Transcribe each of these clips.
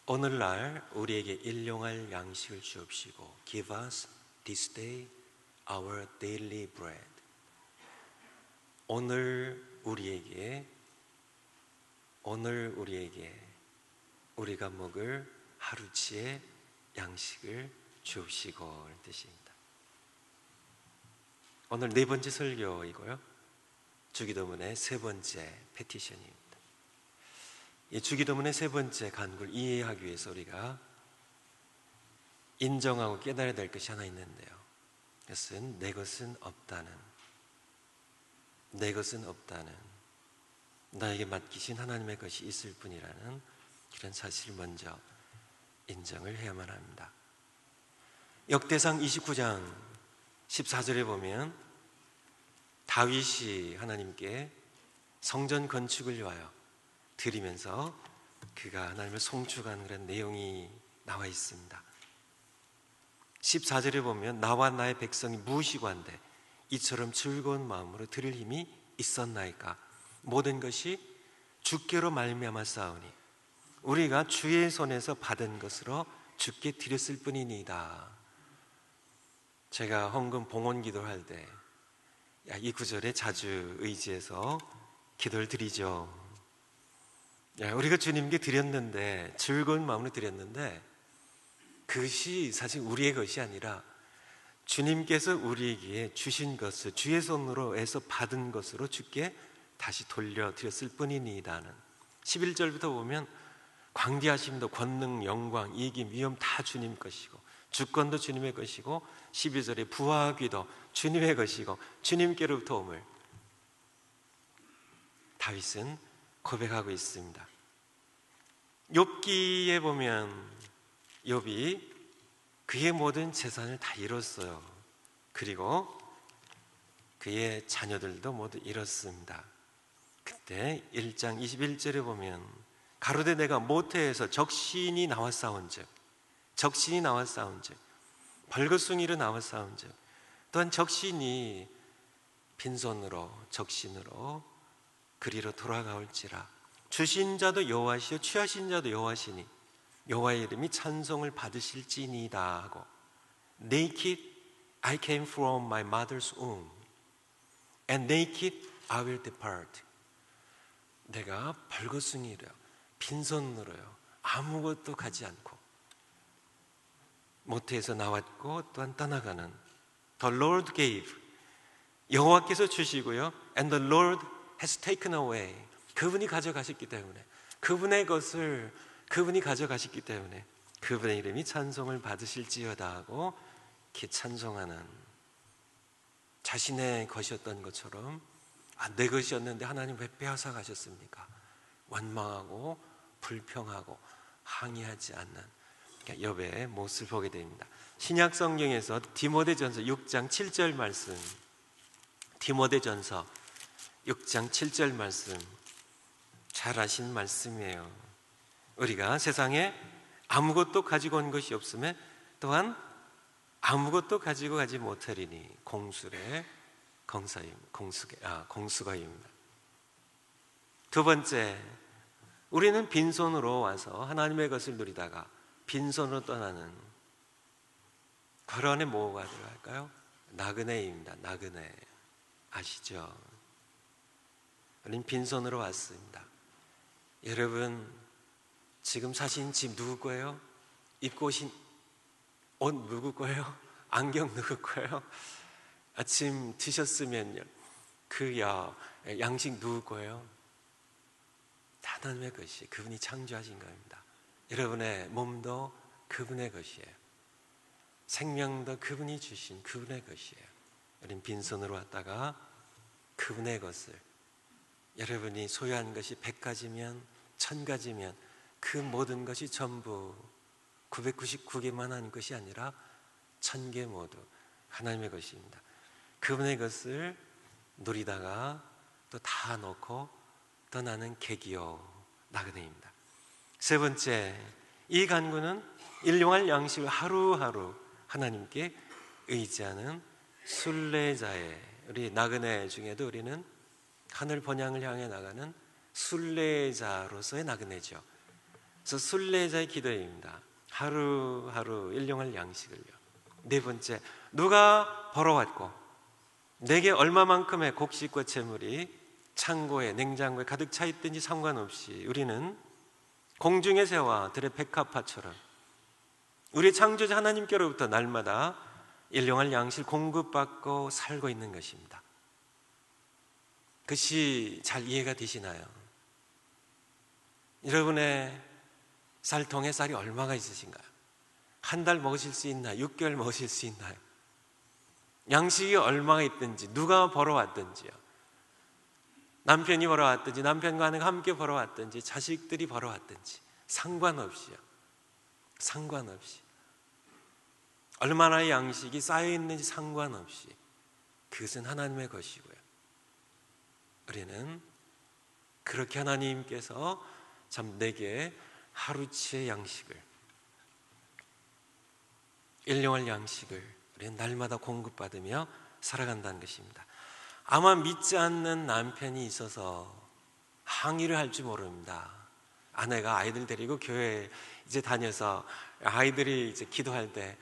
오늘날 우리에게 일용할 양식을 주옵시고 Give us this day our daily bread. 오늘 우리에게 우리가 먹을 하루치의 양식을 주옵시고 이런 뜻입니다. 오늘 네 번째 설교이고요, 주기도문의 세 번째 페티션입니다. 이 주기도문의 세 번째 간구를 이해하기 위해서 우리가 인정하고 깨달아야 될 것이 하나 있는데요, 그것은 내 것은 없다는, 나에게 맡기신 하나님의 것이 있을 뿐이라는 그런 사실을 먼저 인정을 해야만 합니다. 역대상 29장 14절에 보면 다윗이 하나님께 성전 건축을 위하여 드리면서 그가 하나님을 송축한 그런 내용이 나와 있습니다. 14절에 보면 나와 나의 백성이 무시관대 이처럼 즐거운 마음으로 드릴 힘이 있었나이까. 모든 것이 주께로 말미암아 싸우니 우리가 주의 손에서 받은 것으로 주께 드렸을 뿐이니이다. 제가 헌금 봉헌 기도를 할 때 이 구절에 자주 의지해서 기도를 드리죠. 우리가 주님께 드렸는데, 즐거운 마음으로 드렸는데 그것이 사실 우리의 것이 아니라 주님께서 우리에게 주신 것을 주의 손으로 해서 받은 것으로 주께 다시 돌려드렸을 뿐이니이다는 11절부터 보면 광대하심도 권능, 영광, 이김, 위엄 다 주님 것이고 주권도 주님의 것이고 12절에 부와 귀도 주님의 것이고 주님께로부터 옴을 다윗은 고백하고 있습니다. 욥기에 보면 욥이 그의 모든 재산을 다 잃었어요. 그리고 그의 자녀들도 모두 잃었습니다. 그때 1장 21절에 보면 가로되 내가 모태에서 적신이 나와 싸운즉 벌거숭이로 나와 싸운즉 또한 적신이 빈손으로 적신으로 그리로 돌아가올지라 주신 자도 여호와시요 취하신 자도 여호와시니 여호와의 이름이 찬송을 받으실지니이다 하고 Naked I came from my mother's womb and naked I will depart. 내가 벌거숭이로요 빈손으로요 아무것도 가지 않고 모태에서 나왔고 또한 떠나가는 The Lord gave, 여호와께서 주시고요, and the Lord has taken away, 그분이 가져가셨기 때문에, 그분의 것을 그분이 가져가셨기 때문에 그분의 이름이 찬송을 받으실지어다 하고 이렇게 찬송하는, 자신의 것이었던 것처럼 내 것이었는데 하나님 왜 빼앗아 가셨습니까? 원망하고 불평하고 항의하지 않는 욥의 모습을 보게 됩니다. 신약 성경에서 디모데전서 6장 7절 말씀, 디모데전서 6장 7절 말씀 잘 아신 말씀이에요. 우리가 세상에 아무것도 가지고 온 것이 없음에 또한 아무것도 가지고 가지 못하리니 공수의 공수가입니다. 두 번째, 우리는 빈손으로 와서 하나님의 것을 누리다가 빈손으로 떠나는 그런 애 뭐가 들어갈까요? 나그네입니다. 나그네 아시죠? 우리는 빈손으로 왔습니다. 여러분 지금 사신 집 누구 거예요? 입고 오신 옷 누구 거예요? 안경 누구 거예요? 아침 드셨으면요 그 양식 누구 거예요? 하나님의 것이, 그분이 창조하신 겁니다. 여러분의 몸도 그분의 것이에요. 생명도 그분이 주신 그분의 것이에요. 우린 빈손으로 왔다가 그분의 것을, 여러분이 소유한 것이 100가지면 1000가지면 그 모든 것이 전부 999개만 한 것이 아니라 1000개 모두 하나님의 것입니다. 그분의 것을 누리다가 또 다 놓고 떠나는 계기요 나그네입니다. 세 번째, 이 간구는 일용할 양식을 하루하루 하나님께 의지하는 순례자의, 우리 나그네 중에도 우리는 하늘 번향을 향해 나가는 순례자로서의 나그네죠. 그래서 순례자의 기도입니다. 하루하루 일용할 양식을요. 네 번째, 누가 벌어왔고 내게 얼마만큼의 곡식과 재물이 창고에 냉장고에 가득 차 있든지 상관없이 우리는 공중의 새와 들의 백합화처럼 우리 창조자 하나님께로부터 날마다 일용할 양식을 공급받고 살고 있는 것입니다. 그것이 잘 이해가 되시나요? 여러분의 쌀통에 쌀이 얼마가 있으신가요? 한 달 먹으실 수 있나요? 6개월 먹으실 수 있나요? 양식이 얼마가 있든지, 누가 벌어왔든지요, 남편이 벌어왔든지, 남편과 아내가 함께 벌어왔든지, 자식들이 벌어왔든지 상관없이요, 상관없이 얼마나 양식이 쌓여있는지 상관없이 그것은 하나님의 것이고요. 우리는 그렇게 하나님께서 참 내게 하루치의 양식을, 일용할 양식을 우리는 날마다 공급받으며 살아간다는 것입니다. 아마 믿지 않는 남편이 있어서 항의를 할지 모릅니다. 아내가 아이들 데리고 교회 이제 다녀서 아이들이 이제 기도할 때,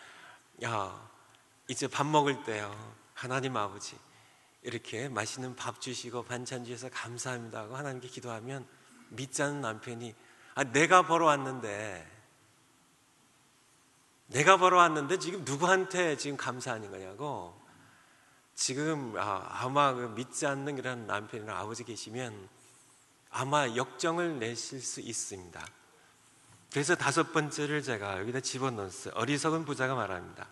이제 밥 먹을 때요, 하나님 아버지 이렇게 맛있는 밥 주시고 반찬 주셔서 감사합니다 하고 하나님께 기도하면 믿지 않는 남편이 내가 벌어왔는데 지금 누구한테 지금 감사하는 거냐고, 지금 아마 믿지 않는 그런 남편이나 아버지 계시면 아마 역정을 내실 수 있습니다. 그래서 다섯 번째를 제가 여기다 집어넣었어요. 어리석은 부자가 말합니다.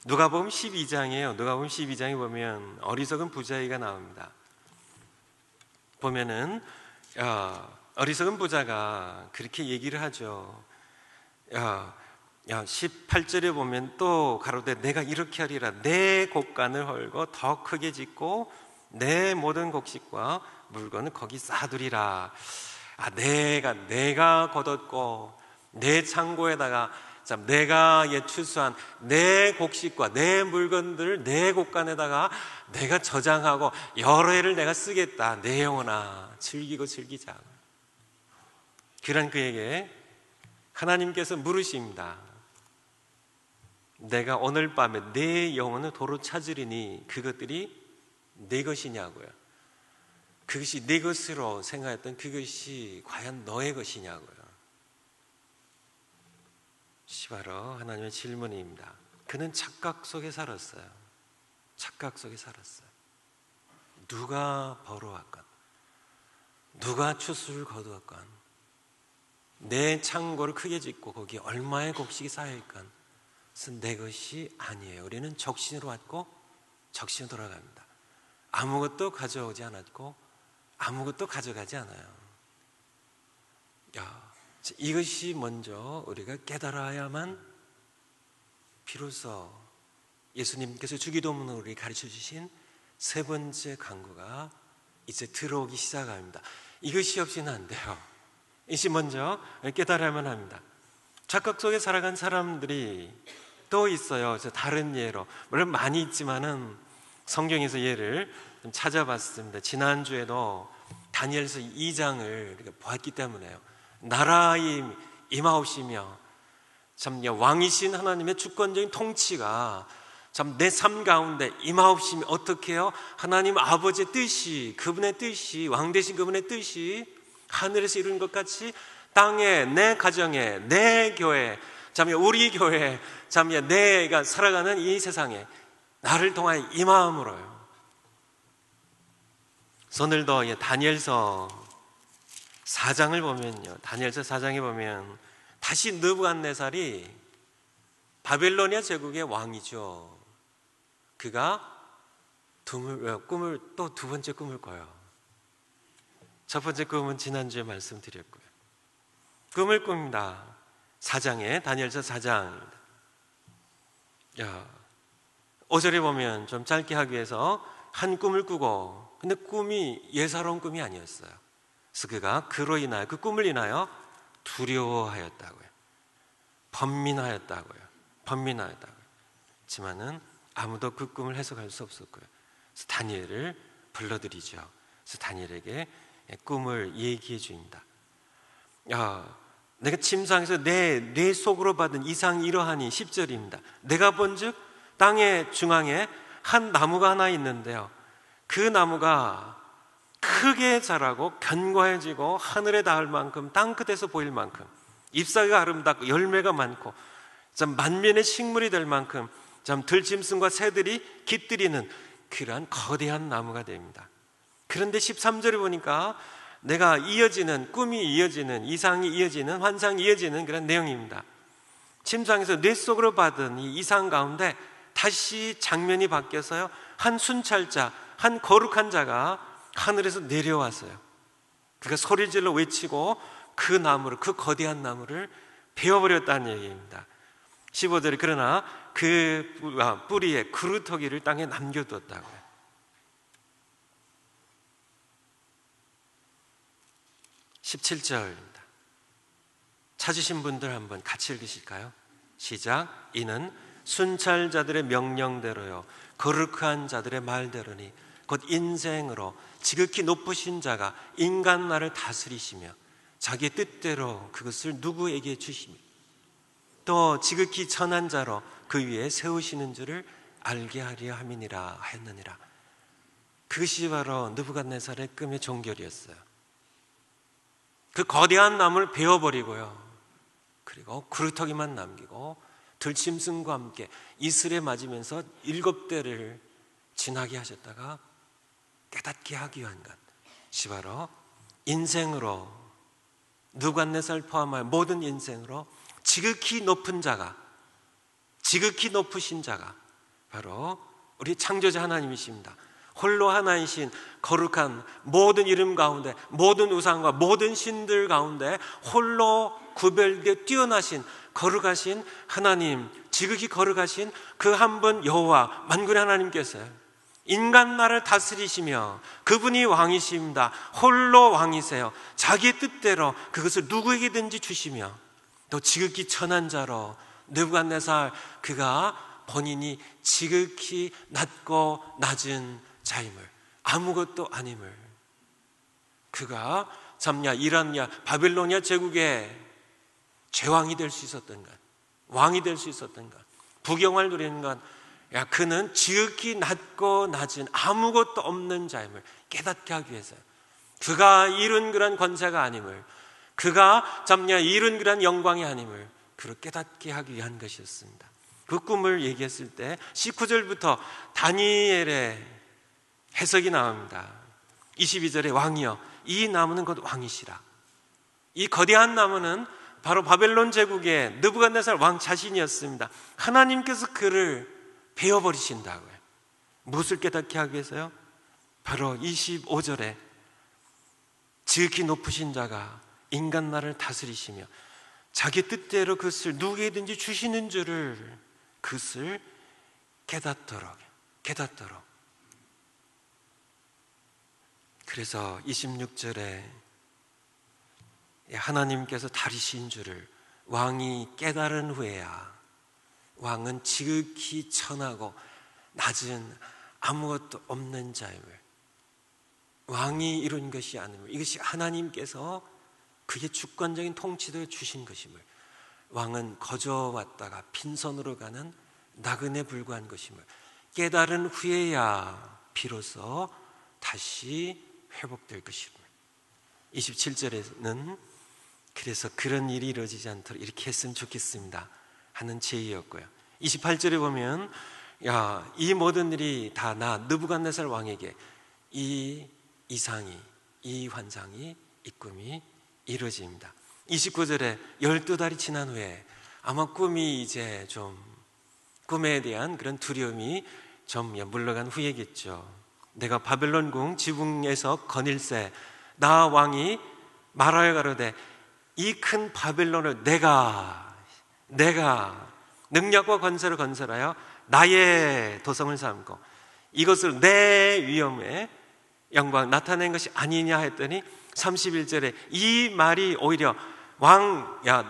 누가복음 12장이에요. 누가복음 12장에 보면 어리석은 부자이가 나옵니다. 보면은 어리석은 부자가 그렇게 얘기를 하죠. 18절에 보면 또 가로되 내가 이렇게 하리라. 내 곡간을 헐고 더 크게 짓고 내 모든 곡식과 물건을 거기 쌓아두리라. 내가 거뒀고 내 창고에다가 내가 추수한 내 곡식과 내 물건들을 내 곡간에다가 내가 저장하고 여러 해를 내가 쓰겠다. 내 영혼아 즐기고 즐기자. 그런 그에게 하나님께서 물으십니다. 내가 오늘 밤에 내 영혼을 도로 찾으리니 그것들이 내 것이냐고요. 그것이 내 것으로 생각했던 그것이 과연 너의 것이냐고요. 바로 하나님의 질문입니다. 그는 착각 속에 살았어요. 착각 속에 살았어요. 누가 벌어왔건, 누가 추수를 거두었건, 내 창고를 크게 짓고 거기에 얼마의 곡식이 쌓여있건 그것은 내 것이 아니에요. 우리는 적신으로 왔고 적신으로 돌아갑니다. 아무것도 가져오지 않았고 아무것도 가져가지 않아요. 이것이 먼저 우리가 깨달아야만 비로소 예수님께서 주기도문으로 우리 가르쳐 주신 세 번째 강구가 이제 들어오기 시작합니다. 이것이 없이는 안 돼요. 이것이 먼저 깨달아야만 합니다. 착각 속에 살아간 사람들이 또 있어요. 다른 예로, 물론 많이 있지만은 성경에서 예를 좀 찾아봤습니다. 지난주에도 다니엘서 2장을 보았기 때문에요. 나라의 임하옵시며 참 왕이신 하나님의 주권적인 통치가 참 내 삶 가운데 임하옵시며 어떻게 해요? 하나님 아버지의 뜻이, 그분의 뜻이, 왕 되신 그분의 뜻이 하늘에서 이루는 것 같이 땅에, 내 가정에, 내 교회, 참 우리 교회, 참 내가 살아가는 이 세상에 나를 통하여 임함으로요. 오늘도 다니엘서 4장을 보면요, 다니엘서 4장에 보면 다시 느부갓네살이 바벨로니아 제국의 왕이죠. 그가 꿈을 또 두 번째 꿈을 꿔요. 첫 번째 꿈은 지난주에 말씀드렸고요. 꿈을 꿉니다. 4장에, 다니엘서 4장입니다. 5절에 보면 좀 짧게 하기 위해서 한 꿈을 꾸고, 근데 꿈이 예사로운 꿈이 아니었어요. 그래서 그가 그로 인하여, 그 꿈을 인하여 두려워하였다고요. 번민하였다고요. 하지만은 아무도 그 꿈을 해석할 수 없었고요. 그래서 다니엘을 불러들이죠. 그래서 다니엘에게 꿈을 얘기해 줍니다. 내가 침상에서 내 속으로 받은 이상이 이러하니 10절입니다. 내가 본즉 땅의 중앙에 한 나무가 하나 있는데요, 그 나무가 크게 자라고 견고해지고 하늘에 닿을 만큼, 땅끝에서 보일 만큼, 잎사귀가 아름답고 열매가 많고 참 만면의 식물이 될 만큼 참 들짐승과 새들이 깃들이는 그러한 거대한 나무가 됩니다. 그런데 13절에 보니까 내가 이어지는, 꿈이 이어지는, 이상이 이어지는, 환상이 이어지는 그런 내용입니다. 침상에서 뇌 속으로 받은 이 이상 가운데 다시 장면이 바뀌어서요, 한 순찰자, 한 거룩한 자가 하늘에서 내려왔어요. 그가 소리질러 외치고 그 나무를, 그 거대한 나무를 베어버렸다는 얘기입니다. 15절에 그러나 그 뿌리에 그루터기를 땅에 남겨두었다고요. 17절입니다. 찾으신 분들 한번 같이 읽으실까요? 시작. 이는 순찰자들의 명령대로요, 거룩한 자들의 말대로니 곧 인생으로 지극히 높으신 자가 인간 나를 다스리시며 자기의 뜻대로 그것을 누구에게 주시며 또 지극히 천한 자로 그 위에 세우시는 줄을 알게 하려 함이니라 하였느니라. 그것이 바로 느부갓네살의 꿈의 종결이었어요. 그 거대한 나무를 베어버리고요, 그리고 구루터기만 남기고 들짐승과 함께 이슬에 맞으면서 7대를 지나게 하셨다가 깨닫게 하기 위한 것이 바로 인생으로, 느부갓네살 포함하여 모든 인생으로 지극히 높은 자가, 지극히 높으신 자가 바로 우리 창조자 하나님이십니다. 홀로 하나이신 거룩한 모든 이름 가운데, 모든 우상과 모든 신들 가운데 홀로 구별되어 뛰어나신 거룩하신 하나님, 지극히 거룩하신 그 한 분 여호와 만군의 하나님께서요, 인간 나라를 다스리시며 그분이 왕이십니다. 홀로 왕이세요. 자기의 뜻대로 그것을 누구에게든지 주시며 또 지극히 천한 자로 느부갓네살, 그가 본인이 지극히 낮고 낮은 자임을, 아무것도 아님을, 그가 참냐 이란냐 바빌로니아 제국의 제왕이 될 수 있었던 것, 왕이 될 수 있었던 것, 부경을 누리는 것, 그는 지극히 낮고 낮은 아무것도 없는 자임을 깨닫게 하기 위해서, 그가 이룬 그런 권세가 아님을, 그가 참냐 이룬 그런 영광이 아님을 그를 깨닫게 하기 위한 것이었습니다. 그 꿈을 얘기했을 때 19절부터 다니엘의 해석이 나옵니다. 22절에 왕이여 이 나무는 곧 왕이시라. 이 거대한 나무는 바로 바벨론 제국의 느부갓네살 왕 자신이었습니다. 하나님께서 그를 베어버리신다고요. 무엇을 깨닫게 하기 위해서요? 바로 25절에 지극히 높으신 자가 인간 나를 다스리시며 자기 뜻대로 그것을 누구에든지 주시는 줄을, 그것을 깨닫도록. 그래서 26절에 하나님께서 다리신 줄을 왕이 깨달은 후에야, 왕은 지극히 천하고 낮은 아무것도 없는 자임을, 왕이 이룬 것이 아님을, 이것이 하나님께서 그의 주권적인 통치도에 주신 것임을, 왕은 거저왔다가 빈손으로 가는 나그네 불과한 것임을 깨달은 후에야 비로소 다시 회복될 것임을. 27절에는 그래서 그런 일이 이루어지지 않도록 이렇게 했으면 좋겠습니다 하는 제의였고요. 28절에 보면 이 모든 일이 다 나 느부갓네살 왕에게 이 이상이, 이 환상이, 이 꿈이 이루어집니다. 29절에 12달이 지난 후에 아마 꿈이 이제 좀, 꿈에 대한 그런 두려움이 좀 물러간 후에겠죠. 내가 바벨론궁 지붕에서 거닐새 나 왕이 말하여 가로되 이 큰 바벨론을 내가 능력과 권세로 건설하여 나의 도성을 삼고 이것을 내 위엄에 영광 나타낸 것이 아니냐 했더니 31절에 이 말이 오히려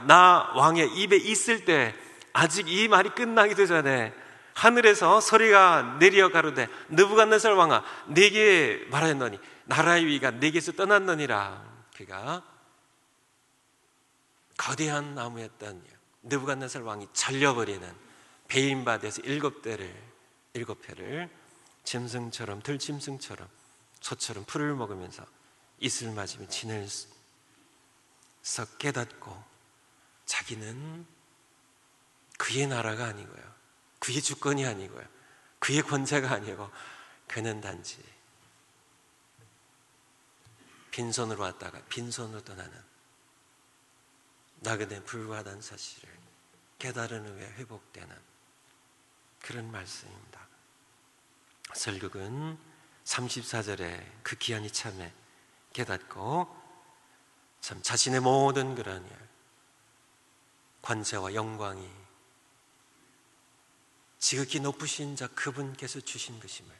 나 왕의 입에 있을 때, 아직 이 말이 끝나기도 전에 하늘에서 소리가 내려 가로되 느부갓네살 왕아 네게 말하였노니 나라의 위가 네게서 떠났느니라. 그가 거대한 나무였던 느부갓네살 왕이 잘려버리는 배임받아서 7회를 짐승처럼 들짐승처럼 소처럼 풀을 먹으면서 이슬 맞으며 지내서 깨닫고 자기는 그의 나라가 아니고요, 그의 주권이 아니고요, 그의 권세가 아니고 그는 단지 빈손으로 왔다가 빈손으로 떠나는 나그네 불과하다는 사실을 깨달은 후에 회복되는 그런 말씀입니다. 설국은 34절에 그 귀한 이참에 깨닫고 참 자신의 모든 그런 권세와 영광이 지극히 높으신 자 그분께서 주신 것임을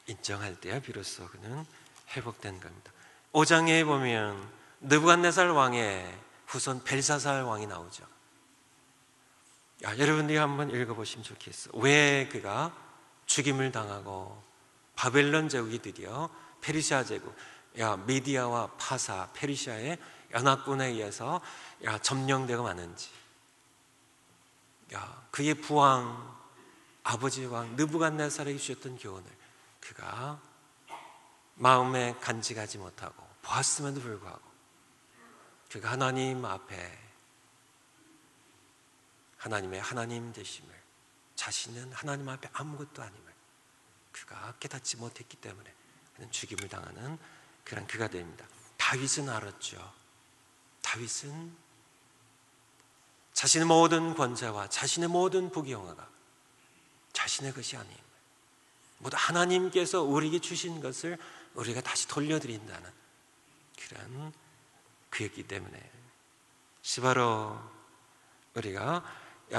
인정할 때야 비로소 그는 회복된 겁니다. 5장에 보면 느부갓네살 왕의 후손 벨사살 왕이 나오죠. 여러분들이 한번 읽어보시면 좋겠어요. 왜 그가 죽임을 당하고 바벨론 제국이 드디어 페르시아 제국, 미디아와 파사, 페르시아의 연합군에 의해서 점령되고 마는지, 그의 부왕, 아버지 왕 느부갓네살에게 주셨던 교훈을 그가 마음에 간직하지 못하고 보았음에도 불구하고 그가 하나님 앞에 하나님의 하나님 되심을, 자신은 하나님 앞에 아무것도 아님을 그가 깨닫지 못했기 때문에 그는 죽임을 당하는 그런 그가 됩니다. 다윗은 알았죠. 다윗은 자신의 모든 권세와 자신의 모든 부귀영화가 자신의 것이 아님, 모두 하나님께서 우리에게 주신 것을 우리가 다시 돌려드린다는 그런 그였기 때문에 바로 우리가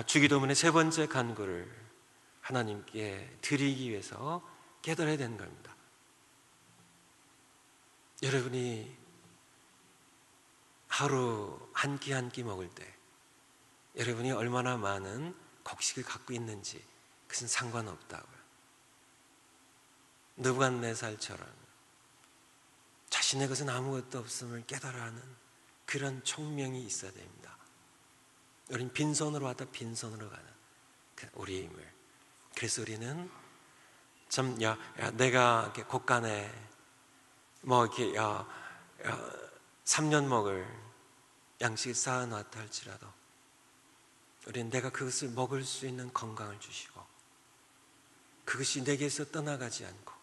주기도문의 세 번째 간구를 하나님께 드리기 위해서 깨달아야 되는 겁니다. 여러분이 하루 한 끼 한 끼 먹을 때 여러분이 얼마나 많은 곡식을 갖고 있는지 그것은 상관없다고요. 느부갓네살처럼 자신의 것은 아무것도 없음을 깨달아 하는 그런 총명이 있어야 됩니다. 우리는 빈손으로 왔다 빈손으로 가는 우리의 힘을. 그래서 우리는 참 내가 이렇게 곳간에 이렇게 3년 먹을 양식을 쌓아놨다 할지라도 우리는 내가 그것을 먹을 수 있는 건강을 주시고 그것이 내게서 떠나가지 않고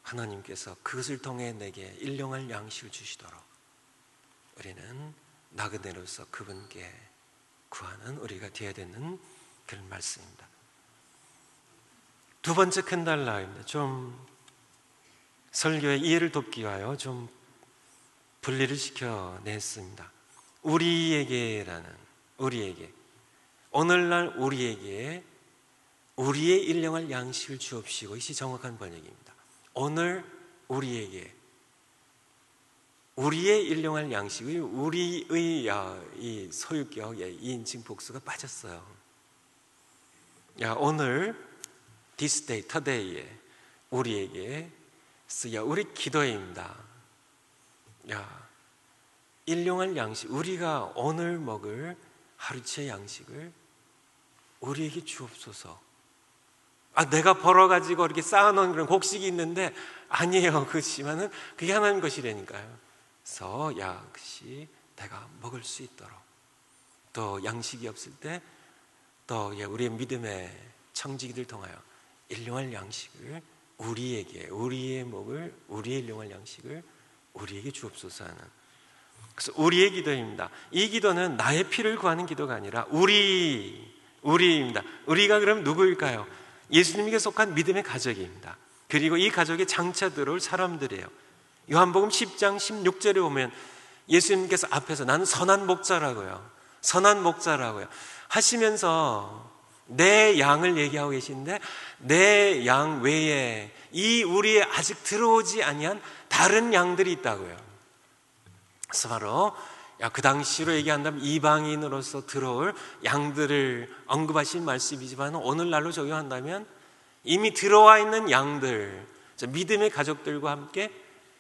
하나님께서 그것을 통해 내게 일용할 양식을 주시도록 우리는 나그네로서 그분께 구하는 우리가 되어야 되는 그런 말씀입니다. 두 번째 큰 달라입니다. 좀 설교의 이해를 돕기 위하여 좀 분리를 시켜냈습니다. 우리에게 오늘날 우리에게 우리의 일용할 양식을 주옵시고, 이것이 정확한 번역입니다. 오늘 우리에게 우리의 일용할 양식의 우리의 이 소유격 이 인칭 복수가 빠졌어요. 오늘 this day, today에 우리에게 우리 기도입니다. 일용할 양식, 우리가 오늘 먹을 하루치의 양식을 우리에게 주옵소서. 내가 벌어가지고 이렇게 쌓아놓은 그런 곡식이 있는데 아니에요. 그렇지만은 그게 하나님 것이라니까요. 그래서 그것이 내가 먹을 수 있도록, 또 양식이 없을 때 또 우리의 믿음의 청지기들 통하여 일용할 양식을 우리에게, 우리의 먹을 우리의 일용할 양식을 우리에게 주옵소서 하는, 그래서 우리의 기도입니다. 이 기도는 나의 피를 구하는 기도가 아니라 우리입니다. 우리가 그럼 누구일까요? 예수님에게 속한 믿음의 가족입니다. 그리고 이 가족에 장차 들어올 사람들이에요. 요한복음 10장 16절에 보면 예수님께서 앞에서 나는 선한 목자라고요 하시면서 내 양을 얘기하고 계신데, 내 양 외에 이 우리에 아직 들어오지 아니한 다른 양들이 있다고요. 그래서 바로 그 당시로 얘기한다면 이방인으로서 들어올 양들을 언급하신 말씀이지만, 오늘날로 적용한다면 이미 들어와 있는 양들, 믿음의 가족들과 함께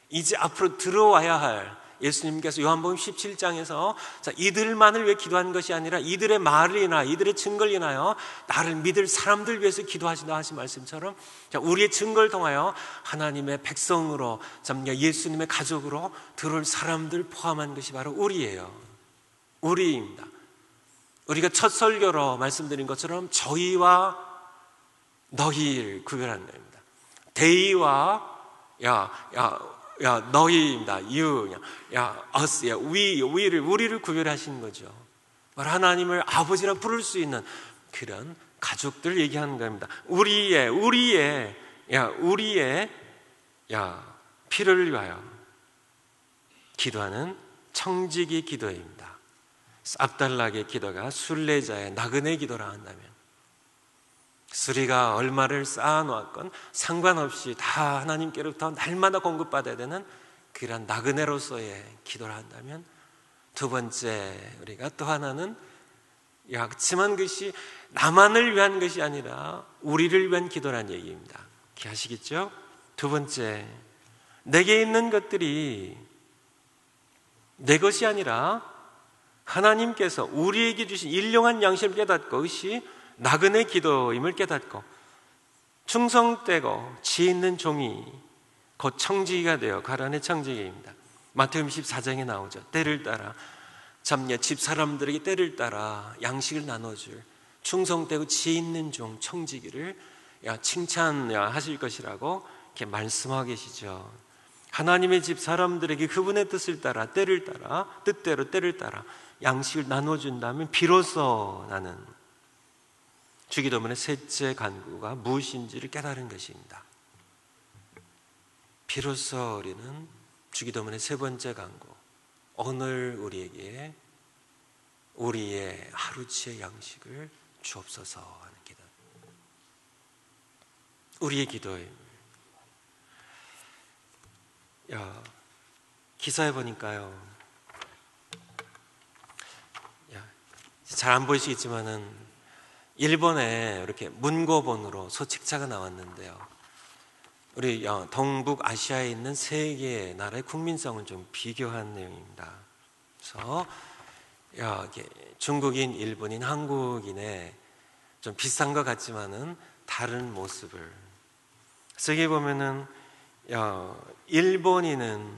이제 앞으로 들어와야 할 예수님께서 요한복음 17장에서 이들만을 위해 기도한 것이 아니라 이들의 말을 인하여, 이들의 증거를 인하여 나를 믿을 사람들 위해서 기도하신다 하신 말씀처럼 우리의 증거를 통하여 하나님의 백성으로, 예수님의 가족으로 들어올 사람들 포함한 것이 바로 우리예요. 우리입니다. 우리가 첫 설교로 말씀드린 것처럼 저희와 너희를 구별하는 겁니다. 대의와 너희입니다. you, us, 우리를 구별하신 거죠. 하나님을 아버지라 부를 수 있는 그런 가족들을 얘기하는 겁니다. 우리의 필요를 위하여 기도하는 청지기 기도입니다. 압달락의 기도가 순례자의 나그네 기도라 한다면, 수리가 얼마를 쌓아놓았건 상관없이 다 하나님께로부터 날마다 공급받아야 되는 그런 나그네로서의 기도를 한다면, 두 번째 우리가 또 하나는 그렇지만 그것이 나만을 위한 것이 아니라 우리를 위한 기도라는 얘기입니다. 기억하시겠죠? 두 번째, 내게 있는 것들이 내 것이 아니라 하나님께서 우리에게 주신 일용한 양식을 깨닫고, 그것이 나그네 기도임을 깨닫고 충성되고 지혜 있는 종이 곧 청지기가 되어 가라는 청지기입니다. 마태복음 14장에 나오죠. 때를 따라 집 사람들에게 때를 따라 양식을 나눠줄 충성되고 지혜 있는 종 청지기를 칭찬하실 것이라고 이렇게 말씀하고 계시죠. 하나님의 집 사람들에게 그분의 뜻을 따라 때를 따라 뜻대로 때를 따라 양식을 나눠준다면 비로소 나는 주기도문의 셋째 간구가 무엇인지를 깨달은 것입니다. 비로소 우리는 주기도문의 세 번째 간구, 오늘 우리에게 우리의 하루치의 양식을 주옵소서 하는 기도. 우리의 기도입니다. 기사에 보니까요, 잘 안 보이시겠지만은 일본에 이렇게 문고본으로 소책자가 나왔는데요, 우리 동북 아시아에 있는 세 개의 나라의 국민성을 좀 비교한 내용입니다. 그래서 중국인, 일본인, 한국인의 좀 비슷한 것 같지만은 다른 모습을, 여기 보면은 일본인은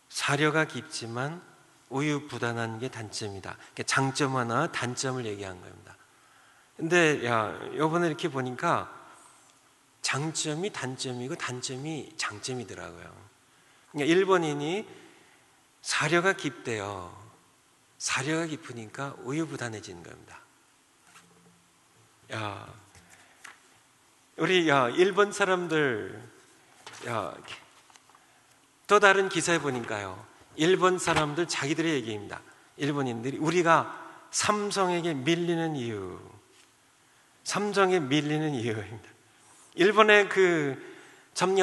사려가 깊지만 우유부단한 게 단점이다. 장점 하나, 단점을 얘기한 겁니다. 근데 이번에 이렇게 보니까 장점이 단점이고 단점이 장점이더라고요. 그러니까 일본인이 사려가 깊대요. 사려가 깊으니까 우유부단해지는 겁니다. 우리 일본 사람들 또 다른 기사에 보니까요, 일본 사람들 자기들의 얘기입니다. 일본인들이 우리가 삼성에게 밀리는 이유, 삼성에 밀리는 이유입니다. 일본의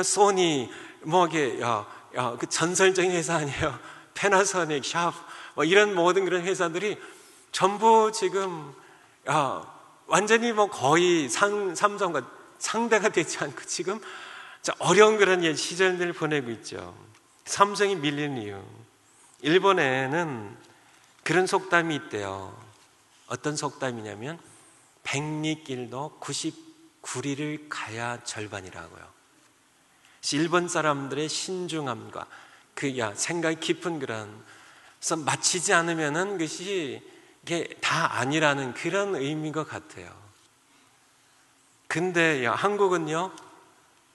소니 그 전설적인 회사 아니에요. 패나소닉, 샵 이런 모든 그런 회사들이 전부 지금 완전히 거의 삼성과 상대가 되지 않고 지금 어려운 그런 시절들을 보내고 있죠. 삼성이 밀리는 이유, 일본에는 그런 속담이 있대요. 어떤 속담이냐면 백리길도 99리를 가야 절반이라고요. 일본 사람들의 신중함과 생각이 깊은 그런, 그래서 마치지 않으면은 그것이 이게 다 아니라는 그런 의미인 것 같아요. 근데 한국은요,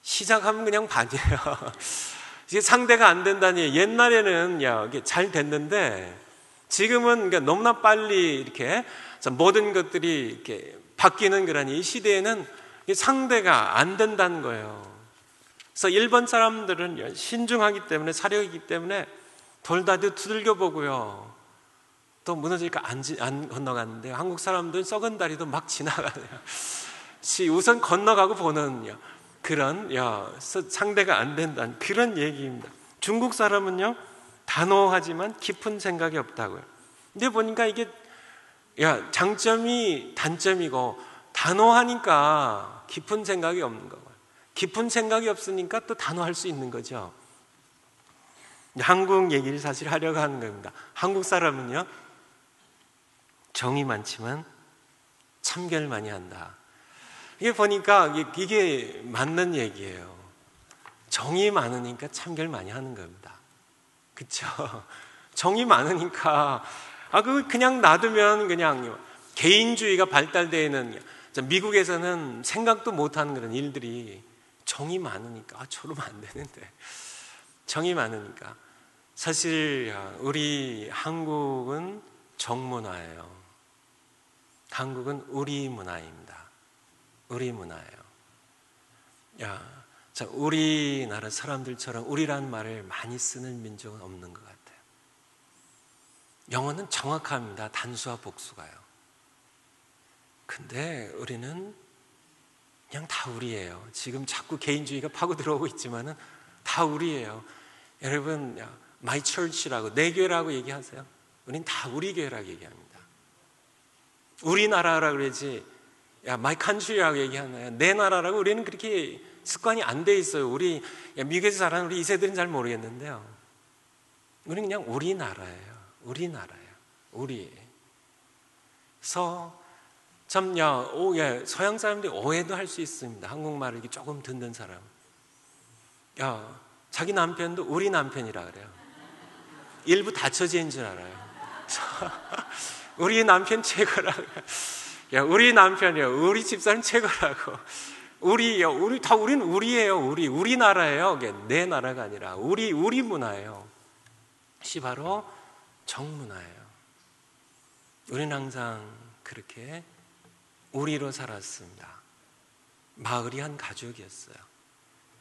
시작하면 그냥 반이에요. 이게 상대가 안 된다니. 옛날에는 이게 잘 됐는데 지금은 너무나 빨리 이렇게 모든 것들이 이렇게 바뀌는 그런 이 시대에는 상대가 안 된다는 거예요. 그래서 일본 사람들은 신중하기 때문에, 사려이기 때문에 돌다도 두들겨 보고요, 또 무너지니까 안 건너갔는데, 한국 사람들은 썩은 다리도 막 지나가네요. 우선 건너가고 보는 그런 상대가 안 된다는 그런 얘기입니다. 중국 사람은요, 단호하지만 깊은 생각이 없다고요. 근데 보니까 이게 장점이 단점이고, 단호하니까 깊은 생각이 없는 거고요. 깊은 생각이 없으니까 또 단호할 수 있는 거죠. 한국 얘기를 사실 하려고 하는 겁니다. 한국 사람은요, 정이 많지만 참견을 많이 한다. 이게 보니까 이게 맞는 얘기예요. 정이 많으니까 참견을 많이 하는 겁니다. 그쵸? 정이 많으니까 그냥 놔두면 그냥 개인주의가 발달되어 있는, 미국에서는 생각도 못하는 그런 일들이 정이 많으니까 저러면 안 되는데, 정이 많으니까. 사실 우리 한국은 정문화예요. 한국은 우리 문화입니다. 우리 문화예요. 자, 우리나라 사람들처럼 우리라는 말을 많이 쓰는 민족은 없는 것 같아요. 영어는 정확합니다. 단수와 복수가요. 근데 우리는 그냥 다 우리예요. 지금 자꾸 개인주의가 파고 들어오고 있지만은 다 우리예요. 여러분, my church라고, 내 교회라고 얘기하세요. 우린 다 우리 교회라고 얘기합니다. 우리나라라고 그러지, my country라고 얘기하나요? 내 나라라고. 우리는 그렇게 습관이 안 돼 있어요. 미국에서 자라는 우리 2세들은 잘 모르겠는데요. 우리는 그냥 우리나라예요. 우리나라예요. 그래서 참, 서양 사람들이 오해도 할 수 있습니다. 한국말을 이렇게 조금 듣는 사람. 자기 남편도 우리 남편이라 그래요. 일부 다처제인 줄 알아요. 우리 남편 최고라고. 우리 남편이요. 우리 집사람 최고라고. 우리는 우리예요. 우리나라예요. 내 나라가 아니라 우리 문화예요. 이것이 바로 정문화예요. 우리는 항상 그렇게 우리로 살았습니다. 마을이 한 가족이었어요.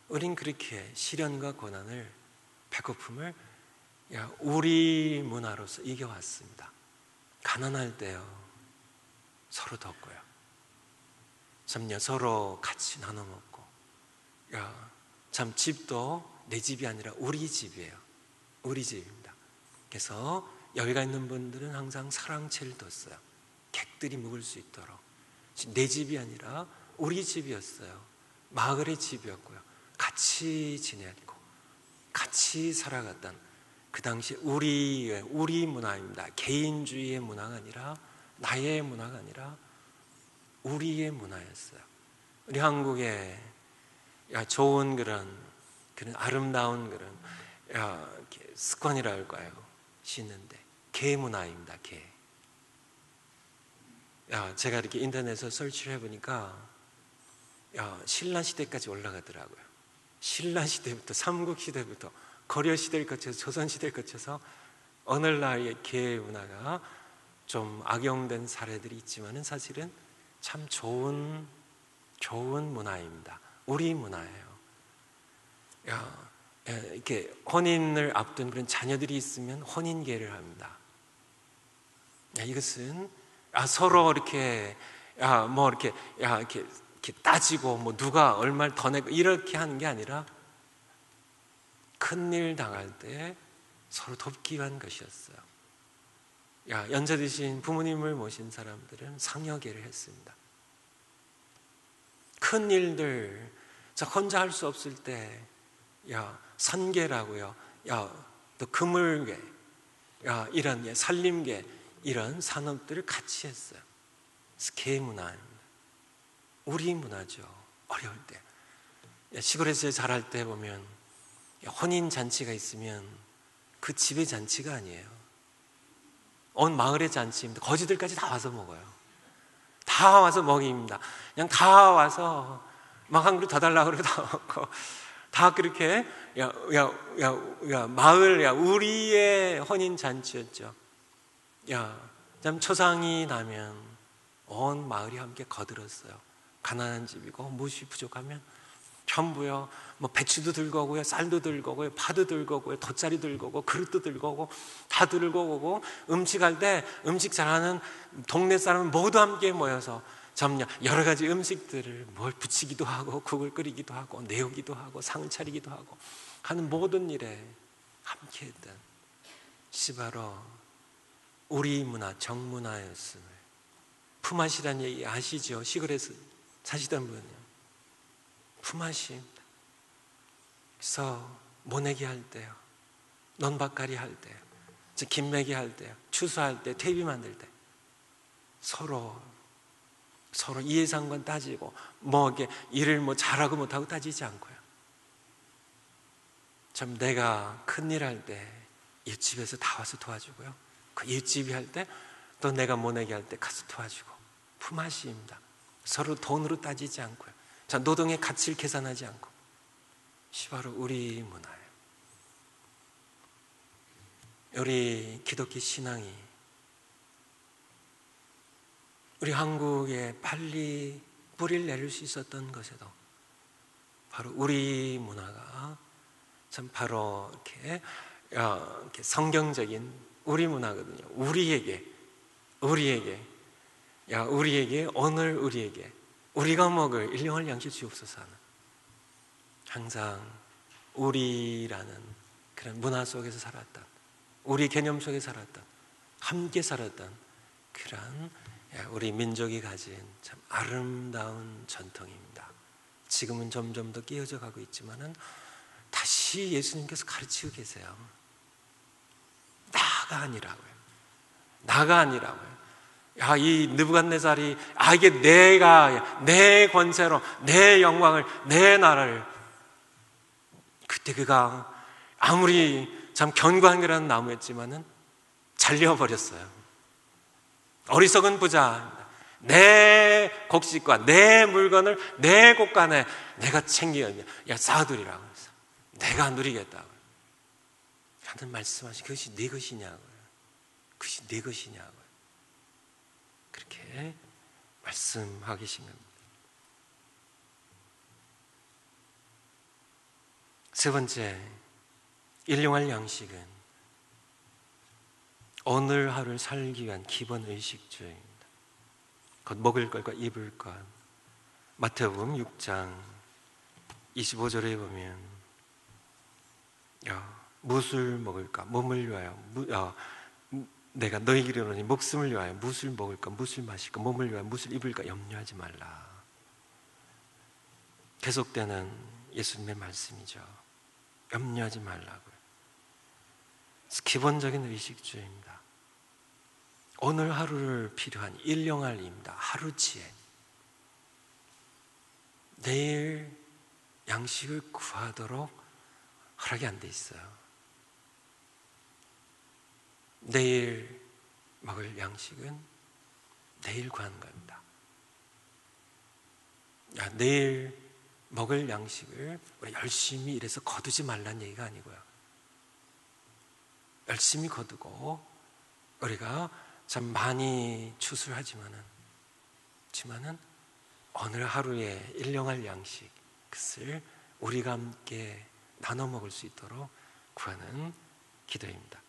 우린 그렇게 시련과 고난을, 배고픔을 우리 문화로서 이겨왔습니다. 가난할 때요, 서로 덮고요. 참요, 서로 같이 나눠 먹고. 참, 집도 내 집이 아니라 우리 집이에요. 우리 집입니다. 그래서 여기가 있는 분들은 항상 사랑채를 뒀어요. 객들이 묵을 수 있도록. 내 집이 아니라 우리 집이었어요. 마을의 집이었고요. 같이 지내고 같이 살아갔던 그 당시 우리 문화입니다. 개인주의의 문화가 아니라, 나의 문화가 아니라 우리의 문화였어요. 우리 한국의 좋은 그런 아름다운 그런 습관이라 할까요? 씻는데 개 문화입니다. 개. 제가 이렇게 인터넷에서 설치를 해보니까 신라 시대까지 올라가더라고요. 신라 시대부터, 삼국 시대부터, 고려 시대를 거쳐서 조선 시대를 거쳐서 오늘날의 개 문화가 좀 악용된 사례들이 있지만은 사실은 참 좋은 문화입니다. 우리 문화예요. 이렇게 혼인을 앞둔 그런 자녀들이 있으면 혼인계를 합니다. 이것은 서로 이렇게 이렇게 따지고 누가 얼마를 더 내고 이렇게 하는 게 아니라 큰일 당할 때 서로 돕기 위한 것이었어요. 연세 드신 부모님을 모신 사람들은 상여계를 했습니다. 큰 일들, 혼자 할 수 없을 때 선계라고요. 또 그물계, 이런 살림계, 이런 산업들을 같이 했어요. 개 문화입니다. 우리 문화죠. 어려울 때, 시골에서 자랄 때 보면 혼인 잔치가 있으면 그 집의 잔치가 아니에요. 온 마을의 잔치입니다. 거지들까지 다 와서 먹어요. 다 와서 먹입니다. 그냥 다 와서 막 한 그릇 더 달라고 그러고 다 먹고, 다 그렇게 마을, 우리의 혼인 잔치였죠. 참 초상이 나면 온 마을이 함께 거들었어요. 가난한 집이고 무엇이 부족하면 전부요, 배추도 들고 오고요, 쌀도 들고 오고요, 파도 들고 오고요, 돗자리 들고 오고, 그릇도 들고 오고, 다 들고 오고, 음식할 때 음식 잘하는 동네 사람은 모두 함께 모여서 여러 가지 음식들을 뭘 부치기도 하고, 국을 끓이기도 하고, 내오기도 하고, 상을 차리기도 하고 하는 모든 일에 함께 했던 것이 바로 우리 문화, 정문화였음을. 품앗이라는 얘기 아시죠? 시골에서 사시던 분은요, 품앗이입니다. 그래서 모내기 할 때요, 논밭갈이 할 때, 김매기 할 때, 추수할 때, 퇴비 만들 때 서로 이해상관 따지고 이렇게 일을 잘하고 못하고 따지지 않고요. 참 내가 큰일 할 때 이웃집에서 다 와서 도와주고요. 그 이웃집이 할 때 또 내가 모내기 할 때 가서 도와주고 품앗이입니다. 서로 돈으로 따지지 않고요. 자, 노동의 가치를 계산하지 않고. 이것이 바로 우리 문화예요. 우리 기독교 신앙이 우리 한국에 빨리 뿌리를 내릴 수 있었던 것에도 바로 우리 문화가 참 바로 이렇게 성경적인 우리 문화거든요. 우리에게 오늘 우리가 먹을 일용할 양식 주옵소서 하는, 항상 우리라는 그런 문화 속에서 살았던, 우리 개념 속에 살았던, 함께 살았던 그런 우리 민족이 가진 참 아름다운 전통입니다. 지금은 점점 더 깨어져 가고 있지만은 다시 예수님께서 가르치고 계세요. 나가 아니라고요. 이 느부갓네살이 이게 내 권세로 내 영광을, 내 나라를, 그때 그가 아무리 참 견고한 거라는 나무였지만은 잘려버렸어요. 어리석은 부자, 내 곡식과 내 물건을 내 곳간에 내가 챙기겠냐, 쌓아두리라고 해서 내가 누리겠다고 하는 말씀하신, 그것이 네 것이냐고요. 그것이 네 것이냐고요. 그렇게 말씀하고 계신 겁니다. 세 번째, 일용할 양식은 오늘 하루를 살기 위한 기본 의식주의입니다. 곧 먹을 것과 입을 것. 마태복음 6장 25절에 보면 무엇을 먹을까? 몸을 위하여 내가 너희에게 이르노니 목숨을 위하여 무엇을 먹을까? 무엇을 마실까? 몸을 위하여 무엇을 입을까? 염려하지 말라. 계속되는 예수님의 말씀이죠. 염려하지 말라고요. 기본적인 의식주의입니다. 오늘 하루를 필요한 일용할 입니다. 하루치에 내일 양식을 구하도록 허락이 안 돼 있어요. 내일 먹을 양식은 내일 구하는 겁니다. 내일 먹을 양식을 우리 열심히 일해서 거두지 말라는 얘기가 아니고요. 열심히 거두고 우리가 참 많이 추수를 하지만은 오늘 하루에 일용할 양식, 그것을 우리가 함께 나눠 먹을 수 있도록 구하는 기도입니다.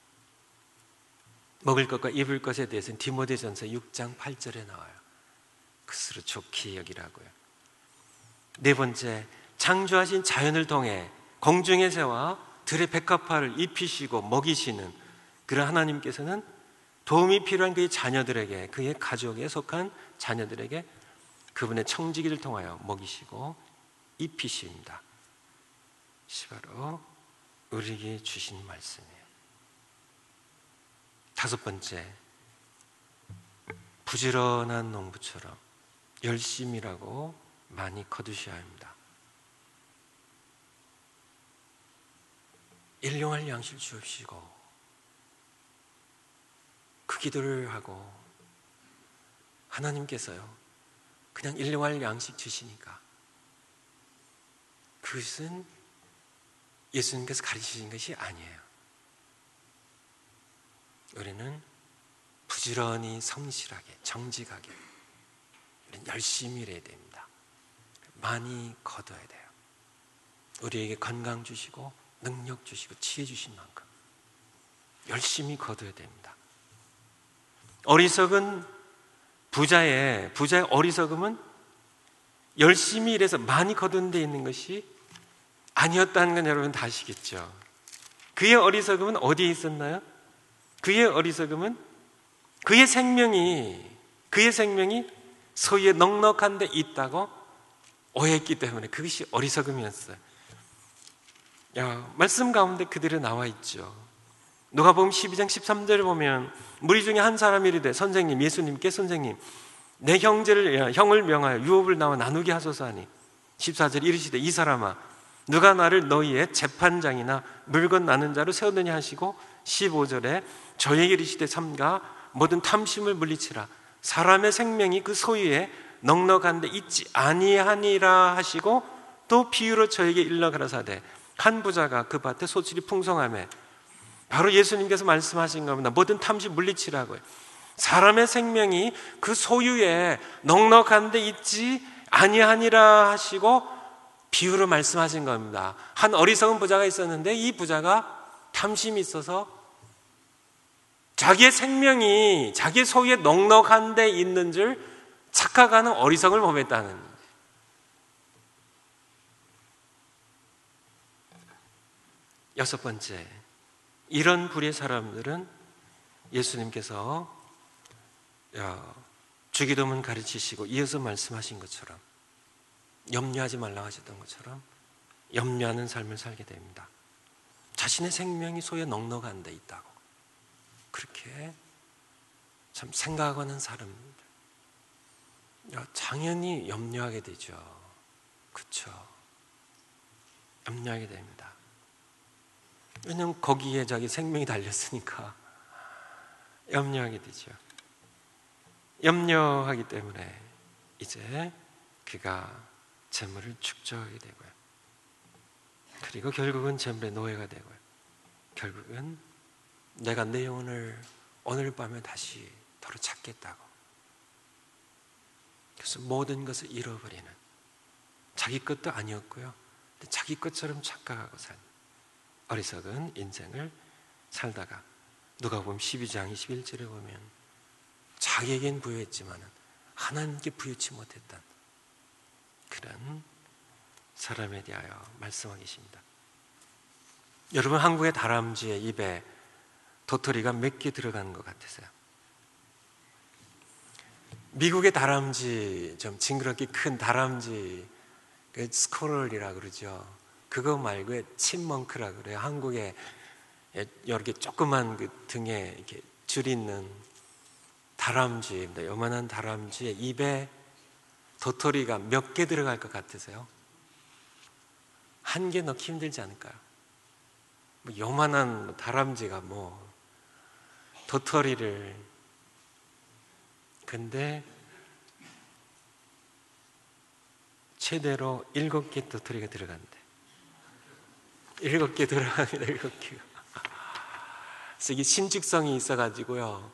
먹을 것과 입을 것에 대해서는 디모데전서 6장 8절에 나와요. 그것으로 좋게 여기라고요. 네 번째, 창조하신 자연을 통해 공중의 새와 들의 백합화를 입히시고 먹이시는 그런 하나님께서는 도움이 필요한 그의 자녀들에게, 그의 가족에 속한 자녀들에게 그분의 청지기를 통하여 먹이시고 입히십니다. 이것이 바로 우리에게 주신 말씀이에요. 다섯 번째, 부지런한 농부처럼 열심히 일하고 많이 거두셔야 합니다. 일용할 양식을 주옵시고, 그 기도를 하고 하나님께서요 그냥 일용할 양식 주시니까 그것은 예수님께서 가르치신 것이 아니에요. 우리는 부지런히 성실하게 정직하게 우리는 열심히 일해야 됩니다. 많이 거둬야 돼요. 우리에게 건강 주시고 능력 주시고 지혜 주신 만큼 열심히 거둬야 됩니다. 어리석은 부자의 어리석음은 열심히 일해서 많이 거둔 데 있는 것이 아니었다는 건 여러분 다 아시겠죠? 그의 어리석음은 어디에 있었나요? 그의 어리석음은 그의 생명이 소유의 넉넉한 데 있다고 오해했기 때문에 그것이 어리석음이었어요. 말씀 가운데 그대로 나와 있죠. 누가복음 12장 13절을 보면 무리 중에 한 사람이 이르되 선생님, 예수님께 선생님, 내 형을 명하여 유업을 나와 나누게 하소서 하니 14절 이르시되 이 사람아 누가 나를 너희의 재판장이나 물건 나눈 자로 세우느냐 하시고 15절에 저에게 이르시되 삼가 모든 탐심을 물리치라 사람의 생명이 그 소유에 넉넉한데 있지 아니하니라 하시고 또 비유로 저에게 일러 가라사대 한 부자가 그 밭에 소출이 풍성하매 바로 예수님께서 말씀하신 겁니다. 모든 탐심 물리치라고요. 사람의 생명이 그 소유에 넉넉한데 있지 아니하니라 하시고 비유로 말씀하신 겁니다. 한 어리석은 부자가 있었는데 이 부자가 탐심이 있어서 자기의 생명이 자기의 소유에 넉넉한 데 있는 줄 착각하는 어리석음을 범했다는 거예요. 여섯 번째, 이런 불의 사람들은 예수님께서 주기도문 가르치시고 이어서 말씀하신 것처럼 염려하지 말라고 하셨던 것처럼 염려하는 삶을 살게 됩니다. 자신의 생명이 소유에 넉넉한 데 있다고 그렇게 참 생각하는 사람들 당연히 염려하게 되죠. 그렇죠? 염려하게 됩니다. 왜냐하면 거기에 자기 생명이 달렸으니까 염려하게 되죠. 염려하기 때문에 이제 그가 재물을 축적하게 되고요. 그리고 결국은 재물의 노예가 되고요. 결국은 내가 내 영혼을 오늘 밤에 다시 도로 찾겠다고. 그래서 모든 것을 잃어버리는 자기 것도 아니었고요. 자기 것처럼 착각하고 사는 어리석은 인생을 살다가 누가복음 12장 21절에 보면 자기에겐 부여했지만 하나님께 부여치 못했던 그런 사람에 대하여 말씀하고 계십니다. 여러분 한국의 다람쥐의 입에 도토리가 몇 개 들어가는 것 같으세요? 미국의 다람쥐, 좀 징그럽게 큰 다람쥐, 스코럴이라 그러죠. 그거 말고 침멍크라 그래요. 한국에 이렇게 조그만 그 등에 이렇게 줄 있는 다람쥐입니다. 요만한 다람쥐의 입에 도토리가 몇 개 들어갈 것 같으세요? 한 개 넣기 힘들지 않을까요? 뭐 요만한 다람쥐가 도토리를 근데 최대로 7개 도토리가 들어간대. 7개 들어갑니다. 7개가. 그래서 이게 신축성이 있어가지고요.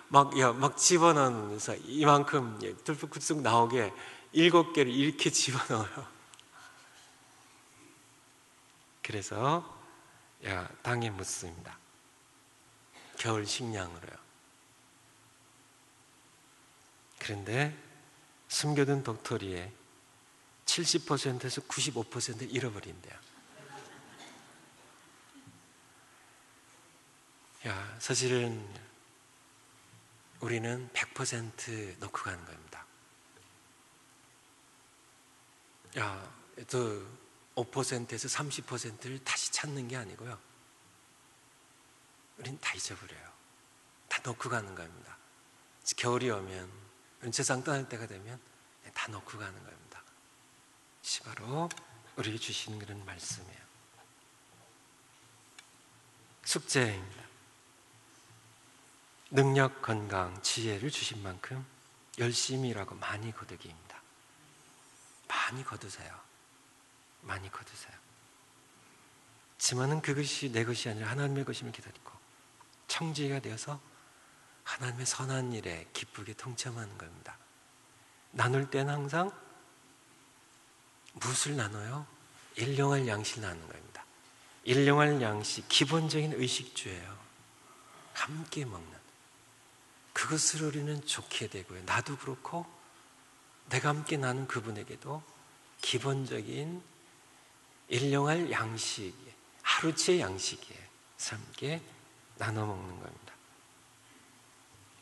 막 집어넣으면서 이만큼 뚫쑥 나오게 7개를 이렇게 집어넣어요. 그래서 땅에 묻습니다. 겨울 식량으로요. 그런데 숨겨둔 도토리의 70%에서 95%를 잃어버린대요. 사실은 우리는 100% 넣고 가는 겁니다. 또 5%에서 30%를 다시 찾는 게 아니고요. 우리는 다 잊어버려요. 다 넣고 가는 겁니다. 겨울이 오면 세상 떠날 때가 되면 다 넣고 가는 겁니다. 이것이 바로 우리에게 주시는 그런 말씀이에요. 숙제입니다. 능력, 건강, 지혜를 주신 만큼 열심히 일하고 많이 거두기입니다. 많이 거두세요. 많이 거두세요. 하지만은 그것이 내 것이 아니라 하나님의 것임을 기다리고 청지기가 되어서 하나님의 선한 일에 기쁘게 동참하는 겁니다. 나눌 때는 항상 무엇을 나눠요? 일용할 양식을 나누는 겁니다. 일용할 양식, 기본적인 의식주예요. 함께 먹는. 그것을 우리는 좋게 되고요. 나도 그렇고 내가 함께 나눈 그분에게도 기본적인 일용할 양식, 하루치의 양식이에요. 함께 나눠 먹는 겁니다.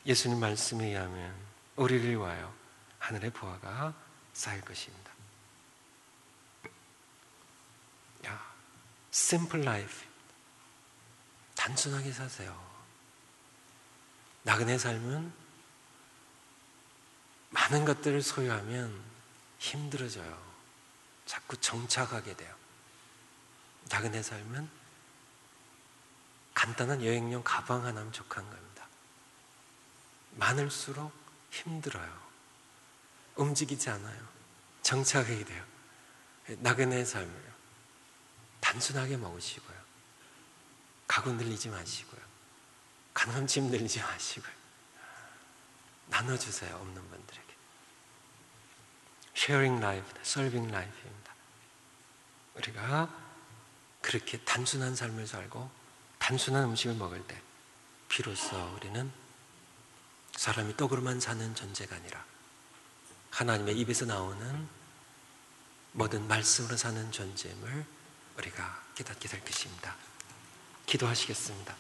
예수님 말씀에 의하면 우리를 위하여 하늘의 보화가 쌓일 것입니다. Simple life. 단순하게 사세요. 나그네 삶은 많은 것들을 소유하면 힘들어져요. 자꾸 정착하게 돼요. 나그네 삶은 간단한 여행용 가방 하나면 족한 겁니다. 많을수록 힘들어요. 움직이지 않아요. 정착하게 돼요. 나그네 삶을요, 단순하게 먹으시고요, 가구 늘리지 마시고요, 가난한 짐 늘리지 마시고요, 나눠주세요. 없는 분들에게. Sharing life, serving life입니다. 우리가 그렇게 단순한 삶을 살고 단순한 음식을 먹을 때 비로소 우리는 사람이 떡으로만 사는 존재가 아니라 하나님의 입에서 나오는 모든 말씀으로 사는 존재임을 우리가 깨닫게 될 것입니다. 기도하시겠습니다.